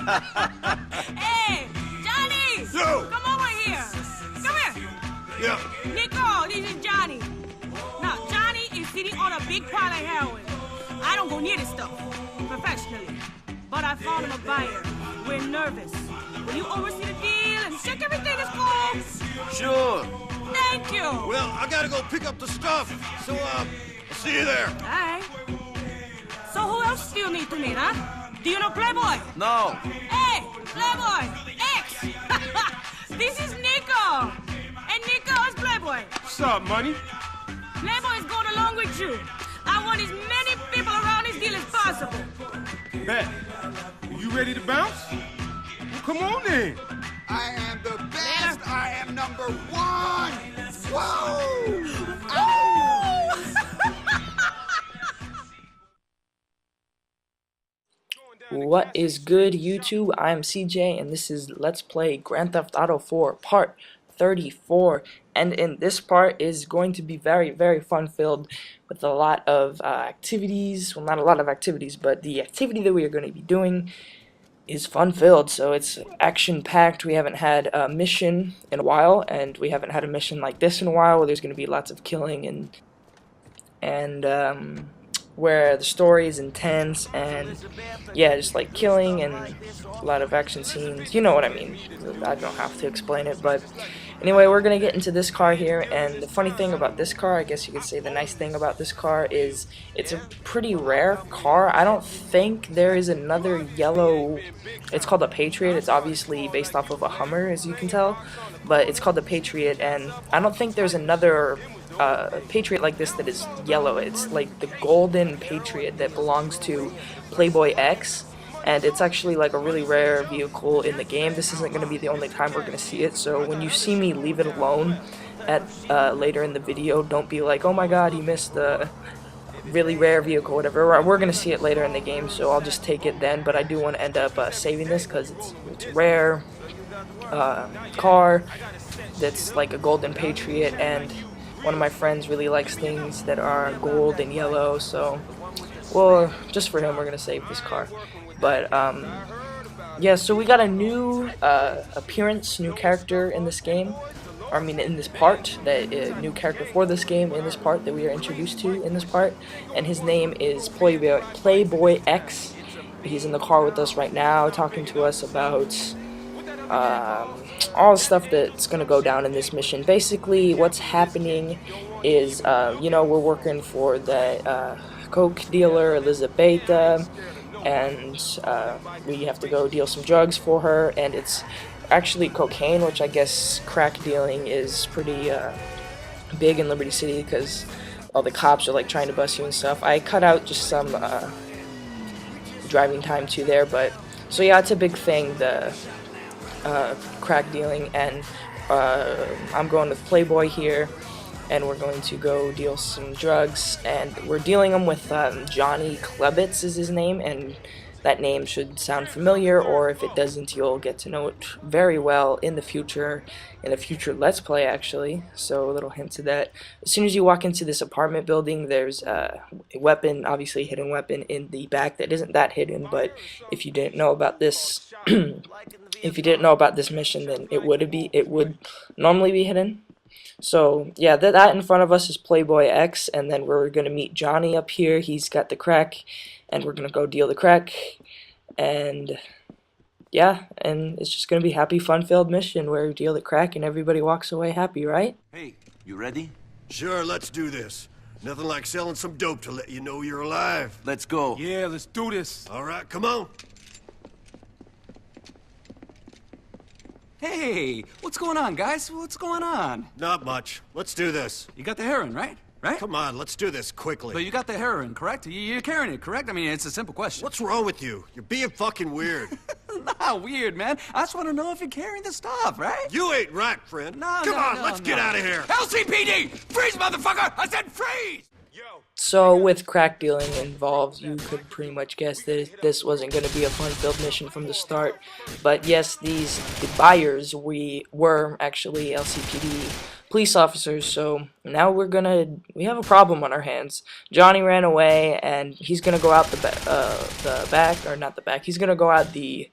Hey, Johnny! Yo! Come over here. Come here. Yeah. Nico, this is Johnny. Now, Johnny is sitting on a big pile of heroin. I don't go near this stuff professionally, but I found him a buyer. We're nervous. Will you oversee the deal and check everything is cool? Sure. Thank you. Well, I gotta go pick up the stuff, so, I'll see you there. All right. So who else do you need to meet, huh? Do you know Playboy? No. Hey, Playboy X. This is Nico. And Nico is Playboy. What's up, money? Playboy is going along with you. I want as many people around this deal as possible. Bet. You ready to bounce? Well, come on then. I am the best. Later. I am number one. Whoa! What is good, YouTube? I'm CJ and this is Let's Play Grand Theft Auto 4 Part 34, and in this part is going to be very fun filled with a lot of activities. Well, not a lot of activities, but the activity that we are going to be doing is fun filled, so it's action packed. We haven't had a mission in a while, and we haven't had a mission like this in a while where there's going to be lots of killing and where the story is intense and yeah, just like killing and a lot of action scenes. You know what I mean. I don't have to explain it, but anyway, we're gonna get into this car here. And the funny thing about this car, I guess you could say the nice thing about this car, is it's a pretty rare car. I don't think there is another yellow. It's called a Patriot. It's obviously based off of a Hummer, as you can tell, but it's called the Patriot, and I don't think there's another Patriot like this that is yellow. It's like the golden Patriot that belongs to Playboy X, and it's actually like a really rare vehicle in the game. This isn't going to be the only time we're going to see it, so when you see me leave it alone at later in the video, don't be like, oh my god, he missed the really rare vehicle, whatever. We're going to see it later in the game, so I'll just take it then, but I do want to end up saving this because it's a rare car that's like a golden Patriot, and one of my friends really likes things that are gold and yellow, so, well, just for him, we're going to save this car. But, yeah, so we got a new appearance, new character in this game. I mean, in this part, new character for this game in this part that we are introduced to in this part. And his name is Playboy X. He's in the car with us right now, talking to us about all the stuff that's going to go down in this mission. Basically, what's happening is, you know, we're working for the coke dealer, Elizabeth, and we have to go deal some drugs for her, and it's actually cocaine, which I guess crack dealing is pretty big in Liberty City because all the cops are like trying to bust you and stuff. I cut out just some driving time too there, but so yeah, it's a big thing, the crack dealing, and I'm going with Playboy here, and we're going to go deal some drugs, and we're dealing them with Johnny Klebitz is his name, and that name should sound familiar, or if it doesn't, you'll get to know it very well in the future Let's Play, actually. So a little hint to that. As soon as you walk into this apartment building, there's a weapon, obviously a hidden weapon in the back that isn't that hidden, but if you didn't know about this if you didn't know about this mission, then it would normally be hidden. So yeah, that in front of us is Playboy X, and then we're gonna meet Johnny up here. He's got the crack, and we're gonna go deal the crack, and yeah, and it's just gonna be happy, fun-filled mission where we deal the crack and everybody walks away happy, right? Hey, you ready? Sure, let's do this. Nothing like selling some dope to let you know you're alive. Let's go. Yeah, let's do this. All right, come on. Hey, what's going on, guys? What's going on? Not much. Let's do this. You got the heroin, right? Right? Come on, let's do this quickly. But you got the heroin, correct? You're carrying it, correct? I mean, it's a simple question. What's wrong with you? You're being fucking weird. Not weird, man. I just want to know if you're carrying the stuff, right? You ain't right, friend. No, Come no, on, no, let's no. get out of here. LCPD! Freeze, motherfucker! I said freeze! So with crack dealing involved, you could pretty much guess that this wasn't going to be a fun-filled mission from the start. But yes, the buyers were actually LCPD police officers. So now we have a problem on our hands. Johnny ran away, and he's gonna go out the back, or not the back. He's gonna go out the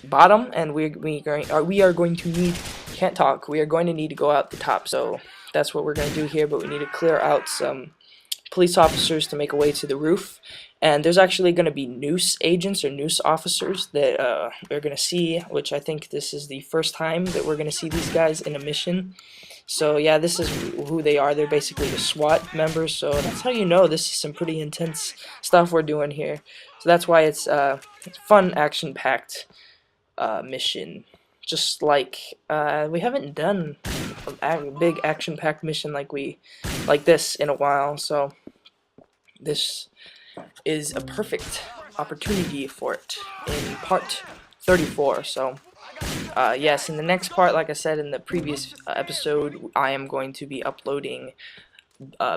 bottom, and we are going to need, can't talk, we are going to need to go out the top. So that's what we're going to do here, but we need to clear out some police officers to make a way to the roof. And there's actually going to be noose agents or noose officers that we're going to see, which I think this is the first time that we're going to see these guys in a mission. So yeah, this is who they are. They're basically the SWAT members, so that's how you know this is some pretty intense stuff we're doing here. So that's why it's fun, action-packed mission. Just like we haven't done a big action-packed mission like this in a while, so this is a perfect opportunity for it in part 34. So yes, in the next part, like I said in the previous episode, I am going to be uploading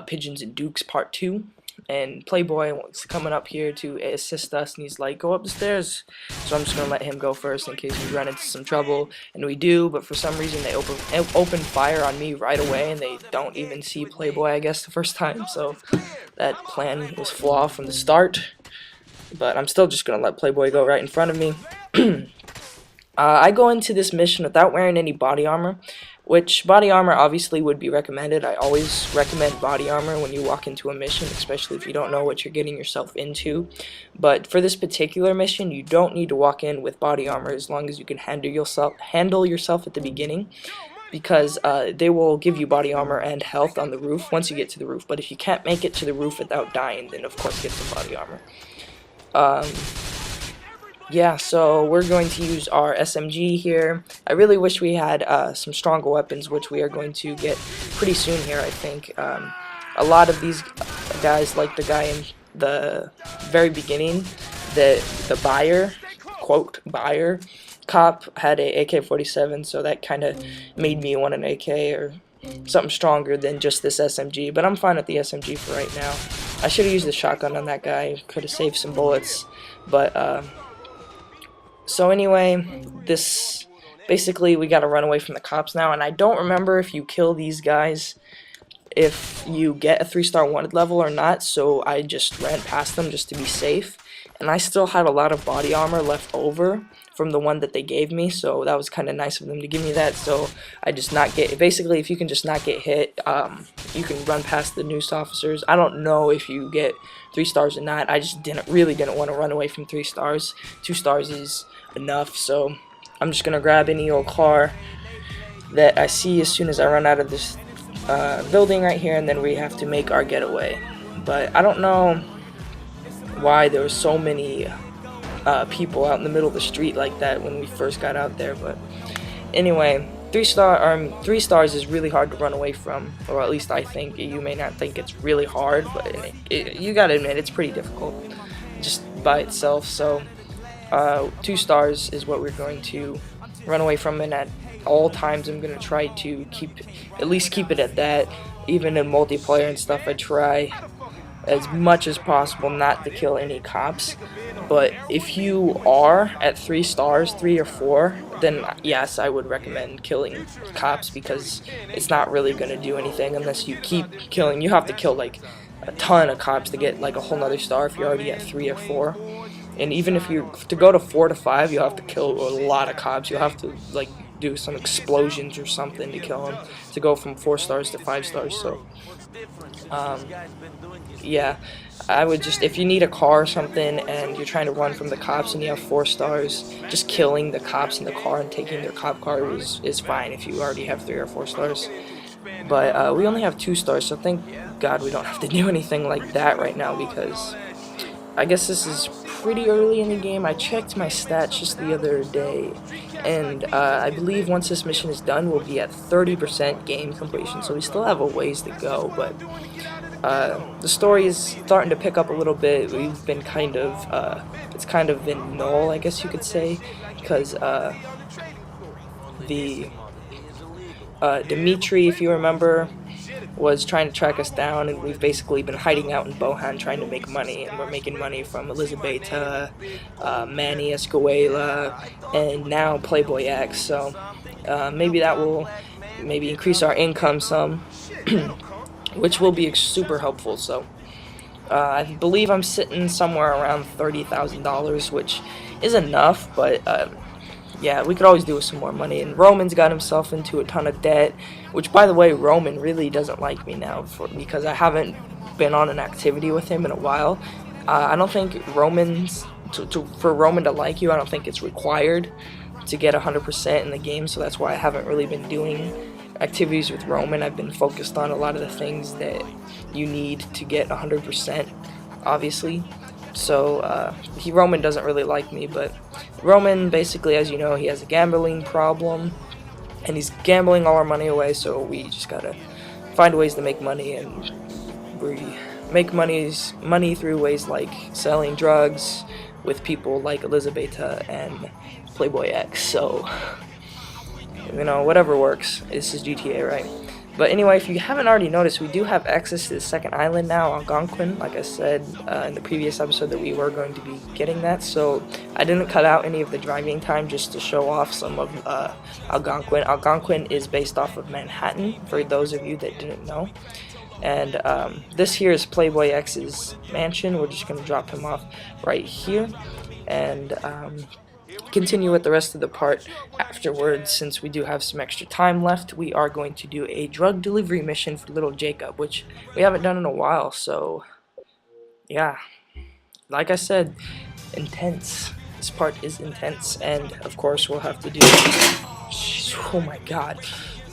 Pigeons and Dukes part 2, and Playboy wants coming up here to assist us, and he's like, go up the stairs. So I'm just going to let him go first in case we run into some trouble, and we do, but for some reason they open fire on me right away, and they don't even see Playboy, I guess, the first time. So that plan was flawed from the start, but I'm still just going to let Playboy go right in front of me. I go into this mission without wearing any body armor, which body armor obviously would be recommended. I always recommend body armor when you walk into a mission, especially if you don't know what you're getting yourself into. But for this particular mission, you don't need to walk in with body armor as long as you can handle yourself at the beginning, because they will give you body armor and health on the roof once you get to the roof. But if you can't make it to the roof without dying, then of course get some body armor. Yeah, so we're going to use our SMG here. I really wish we had some stronger weapons, which we are going to get pretty soon here, I think. A lot of these guys, like the guy in the very beginning, the buyer, quote, buyer cop, had a AK-47, so that kind of made me want an AK or something stronger than just this SMG. But I'm fine with the SMG for right now. I should have used the shotgun on that guy. Could have saved some bullets, but so anyway, this basically we gotta run away from the cops now, and I don't remember if you kill these guys if you get a 3-star wanted level or not, so I just ran past them just to be safe. And I still had a lot of body armor left over from the one that they gave me, so that was kind of nice of them to give me that. So I just not get, basically if you can just not get hit, you can run past the noose officers. I don't know if you get 3 stars or not. I just really didn't want to run away from 3 stars. 2 stars is enough, so I'm just gonna grab any old car that I see as soon as I run out of this building right here, and then we have to make our getaway. But I don't know why there were so many people out in the middle of the street like that when we first got out there. But anyway, 3 stars is really hard to run away from, or at least I think. You may not think it's really hard, but you gotta admit it's pretty difficult just by itself. So 2 stars is what we're going to run away from, and at all times I'm going to try to at least keep it at that. Even in multiplayer and stuff, I try as much as possible not to kill any cops. But if you are at 3 stars, 3 or 4, then yes, I would recommend killing cops, because it's not really going to do anything unless you keep killing. You have to kill like a ton of cops to get like a whole nother star if you're already at 3 or 4. And even if to go to 4 to 5, you'll have to kill a lot of cops. You'll have to like do some explosions or something to kill them, to go from 4 stars to 5 stars. So yeah, I would just, if you need a car or something and you're trying to run from the cops and you have 4 stars, just killing the cops in the car and taking their cop car is fine if you already have 3 or 4 stars. But we only have 2 stars, so thank God we don't have to do anything like that right now, because I guess this is pretty early in the game. I checked my stats just the other day, and I believe once this mission is done, we'll be at 30% game completion, so we still have a ways to go. But the story is starting to pick up a little bit. We've been kind of, it's kind of been null, I guess you could say, because Dimitri, if you remember, was trying to track us down, and we've basically been hiding out in Bohan trying to make money, and we're making money from Elizabeta, Manny Escuela, and now Playboy X. So maybe that will increase our income some, which will be super helpful. So I believe I'm sitting somewhere around $30,000, which is enough, but yeah, we could always do with some more money. And Roman's got himself into a ton of debt, which, by the way, Roman really doesn't like me now because I haven't been on an activity with him in a while. I don't think for Roman to like you, I don't think it's required to get 100% in the game, so that's why I haven't really been doing activities with Roman. I've been focused on a lot of the things that you need to get 100%, obviously. So Roman doesn't really like me, but Roman, basically, as you know, he has a gambling problem, and he's gambling all our money away, so we just gotta find ways to make money, and we make money through ways like selling drugs with people like Elizabeta and Playboy X. So, you know, whatever works. This is GTA, right? But anyway, if you haven't already noticed, we do have access to the second island now, Algonquin. Like I said in the previous episode that we were going to be getting that, so I didn't cut out any of the driving time just to show off some of Algonquin. Algonquin is based off of Manhattan, for those of you that didn't know. And this here is Playboy X's mansion. We're just going to drop him off right here and continue with the rest of the part afterwards. Since we do have some extra time left, we are going to do a drug delivery mission for little Jacob, which we haven't done in a while. So yeah, like I said, intense. This part is intense, and of course we'll have to do, oh my god,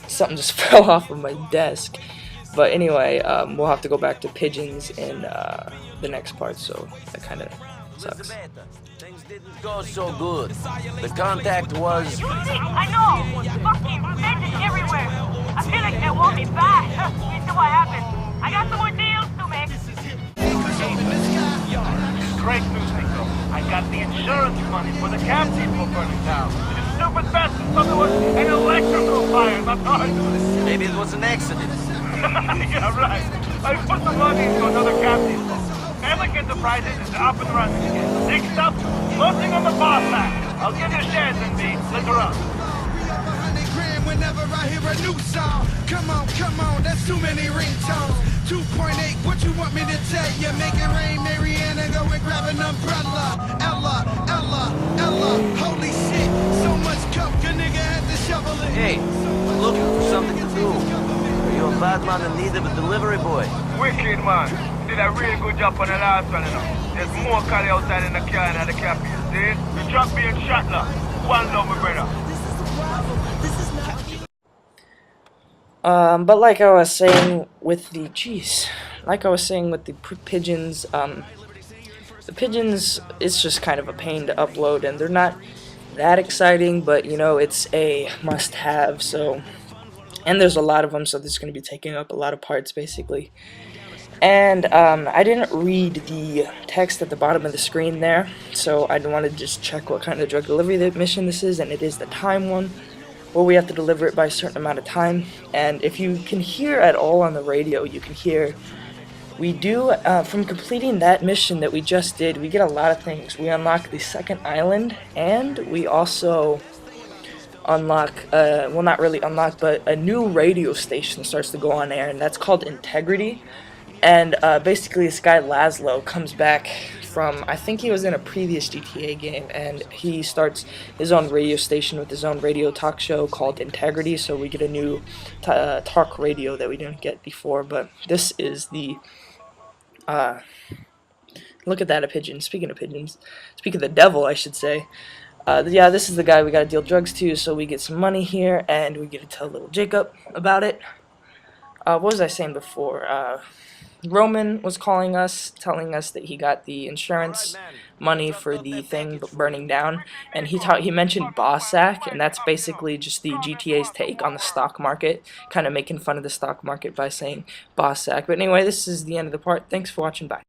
something just fell off of my desk. But anyway, we'll have to go back to pigeons in the next part, so that kind of sucks. Things didn't go so good. The contact was... I know! Fucking pigeons everywhere! I feel like they want me back! You see what happened? I got some more deals to make! Great news, Nico. I got the insurance money for the captain for burning down. The stupid bastard thought it was an electrical fire, that's all I do. Maybe it was an accident. Yeah, right. I put the money into another captain. Epic Enterprises is up and running again. Next up, closing on the boss back. I'll give you shares in me later on. Whenever I hear a new song, come on, that's too many ringtones. 2.8, what you want me to tell you? Make it rain, Mariana, go and grab an umbrella. Ella, holy shit, so much coke, a nigga had to shovel it. Hey, I'm looking for something to do. Are you a bad man in need of a delivery boy? Wicked, man. You did a really good job on the last one, you know. There's more Cali outside in the car and at the cafe, see? The truck being shot now. One love, my brother. But like I was saying with the pigeons, the pigeons, it's just kind of a pain to upload, and they're not that exciting, but you know, it's a must-have. So, and there's a lot of them, so this is going to be taking up a lot of parts basically. And I didn't read the text at the bottom of the screen there, so I wanted to just check what kind of drug delivery mission this is, and it is the time one, where we have to deliver it by a certain amount of time. And if you can hear at all on the radio, you can hear we do, from completing that mission that we just did, we get a lot of things. We unlock the second island, and we also unlock, well, not really unlock, but a new radio station starts to go on air, and that's called Integrity. And basically this guy Laszlo comes back from, I think he was in a previous GTA game, and he starts his own radio station with his own radio talk show called Integrity, so we get a new talk radio that we didn't get before. But this is the, look at that, a pigeon. Speaking of pigeons, speaking of the devil, I should say. Yeah, this is the guy we gotta deal drugs to, so we get some money here, and we get to tell little Jacob about it. What was I saying before? Roman was calling us, telling us that he got the insurance money for the thing burning down, and he mentioned Bossack, and that's basically just the GTA's take on the stock market, kind of making fun of the stock market by saying Bossack. But anyway, this is the end of the part. Thanks for watching. Bye.